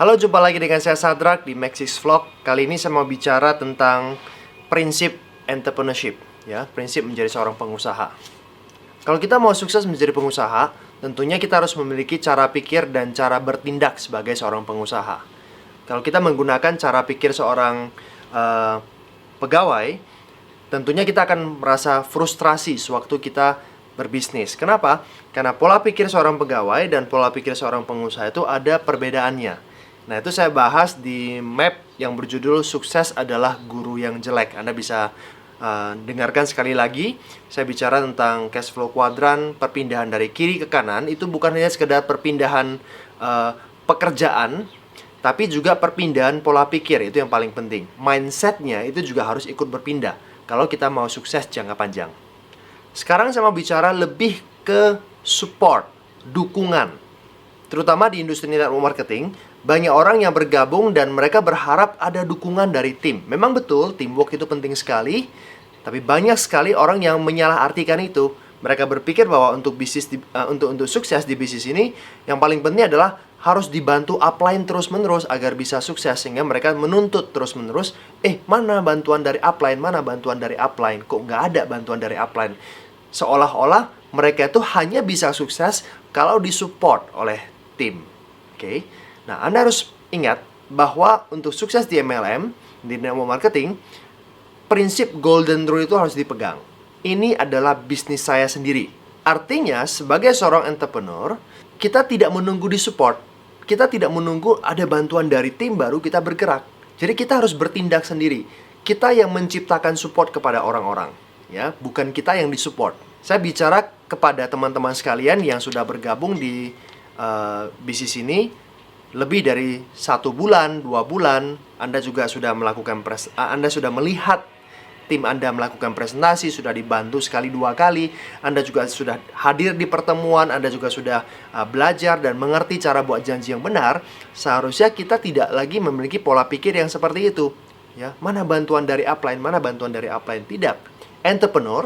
Halo, jumpa lagi dengan saya Sadrak di Maxis Vlog. Kali ini saya mau bicara tentang prinsip entrepreneurship, ya, prinsip menjadi seorang pengusaha. Kalau kita mau sukses menjadi pengusaha, tentunya kita harus memiliki cara pikir dan cara bertindak sebagai seorang pengusaha. Kalau kita menggunakan cara pikir seorang pegawai, tentunya kita akan merasa frustrasi sewaktu kita berbisnis. Kenapa? Karena pola pikir seorang pegawai dan pola pikir seorang pengusaha itu ada perbedaannya. Nah, itu saya bahas di map yang berjudul Sukses Adalah Guru Yang Jelek. Anda bisa dengarkan sekali lagi. Saya bicara tentang cash flow kuadran, perpindahan dari kiri ke kanan. Itu bukan hanya sekedar perpindahan pekerjaan, tapi juga perpindahan pola pikir. Itu yang paling penting. Mindsetnya itu juga harus ikut berpindah kalau kita mau sukses jangka panjang. Sekarang saya mau bicara lebih ke support, dukungan. Terutama di industri network marketing, banyak orang yang bergabung dan mereka berharap ada dukungan dari tim. Memang betul, teamwork itu penting sekali, tapi banyak sekali orang yang menyalahartikan itu. Mereka berpikir bahwa untuk bisnis untuk sukses di bisnis ini, yang paling penting adalah harus dibantu upline terus-menerus agar bisa sukses, sehingga mereka menuntut terus-menerus, mana bantuan dari upline, mana bantuan dari upline, kok nggak ada bantuan dari upline. Seolah-olah mereka itu hanya bisa sukses kalau disupport oleh tim. Oke? Nah, Anda harus ingat bahwa untuk sukses di MLM, di network marketing, prinsip golden rule itu harus dipegang. Ini adalah bisnis saya sendiri. Artinya, sebagai seorang entrepreneur, kita tidak menunggu disupport. Kita tidak menunggu ada bantuan dari tim baru kita bergerak. Jadi kita harus bertindak sendiri. Kita yang menciptakan support kepada orang-orang, ya, bukan kita yang disupport. Saya bicara kepada teman-teman sekalian yang sudah bergabung di bisnis ini lebih dari 1 bulan, 2 bulan. Anda juga sudah melakukan Anda sudah melihat tim Anda melakukan presentasi, sudah dibantu sekali 2 kali. Anda juga sudah hadir di pertemuan, Anda juga sudah belajar dan mengerti cara buat janji yang benar. Seharusnya kita tidak lagi memiliki pola pikir yang seperti itu, ya. Mana bantuan dari upline, mana bantuan dari upline. Tidak. Entrepreneur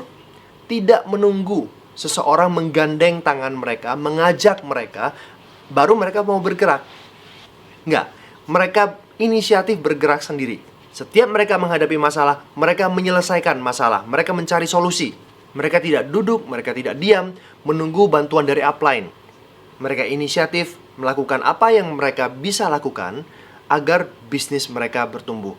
tidak menunggu seseorang menggandeng tangan mereka, mengajak mereka, baru mereka mau bergerak. Enggak, mereka inisiatif bergerak sendiri. Setiap mereka menghadapi masalah, mereka menyelesaikan masalah, mereka mencari solusi. Mereka tidak duduk, mereka tidak diam, menunggu bantuan dari upline. Mereka inisiatif melakukan apa yang mereka bisa lakukan agar bisnis mereka bertumbuh.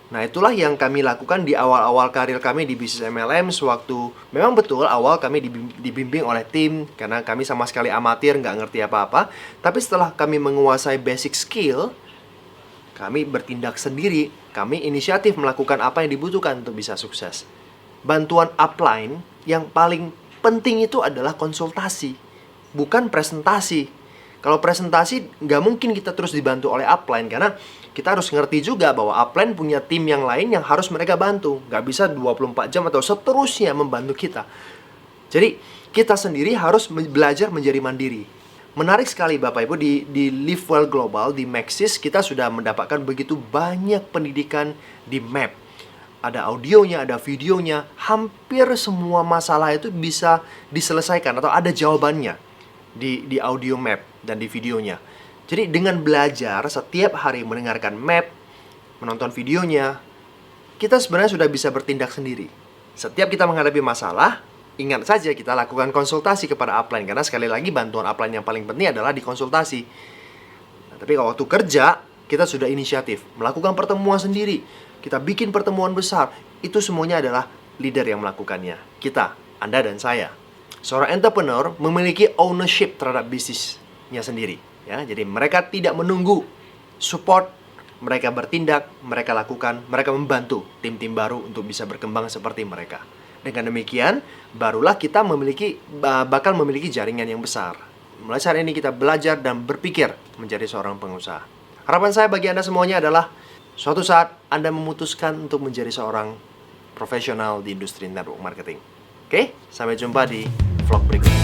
Nah, itulah yang kami lakukan di awal-awal karir kami di bisnis MLM. Sewaktu memang betul awal kami dibimbing oleh tim, karena kami sama sekali amatir, nggak ngerti apa-apa. Tapi setelah kami menguasai basic skill, kami bertindak sendiri. Kami inisiatif melakukan apa yang dibutuhkan untuk bisa sukses. Bantuan upline yang paling penting itu adalah konsultasi, bukan presentasi. Kalau presentasi, nggak mungkin kita terus dibantu oleh upline, karena kita harus ngerti juga bahwa upline punya tim yang lain yang harus mereka bantu. Nggak bisa 24 jam atau seterusnya membantu kita. Jadi, kita sendiri harus belajar menjadi mandiri. Menarik sekali Bapak Ibu, di Live Well Global, di Maxis, kita sudah mendapatkan begitu banyak pendidikan di map. Ada audionya, ada videonya. Hampir semua masalah itu bisa diselesaikan atau ada jawabannya di audio map dan di videonya. Jadi dengan belajar setiap hari mendengarkan map, menonton videonya, kita sebenarnya sudah bisa bertindak sendiri. Setiap kita menghadapi masalah, ingat saja kita lakukan konsultasi kepada upline. Karena sekali lagi bantuan upline yang paling penting adalah di konsultasi. Nah, tapi kalau waktu kerja, kita sudah inisiatif melakukan pertemuan sendiri. Kita bikin pertemuan besar. Itu semuanya adalah leader yang melakukannya. Kita, Anda dan saya. Seorang entrepreneur memiliki ownership terhadap bisnisnya sendiri, ya. Jadi mereka tidak menunggu support, mereka bertindak, mereka lakukan, mereka membantu tim-tim baru untuk bisa berkembang seperti mereka. Dengan demikian, barulah kita bakal memiliki jaringan yang besar. Mulai saat ini kita belajar dan berpikir menjadi seorang pengusaha. Harapan saya bagi Anda semuanya adalah suatu saat Anda memutuskan untuk menjadi seorang profesional di industri network marketing. Oke, sampai jumpa di vlog berikutnya.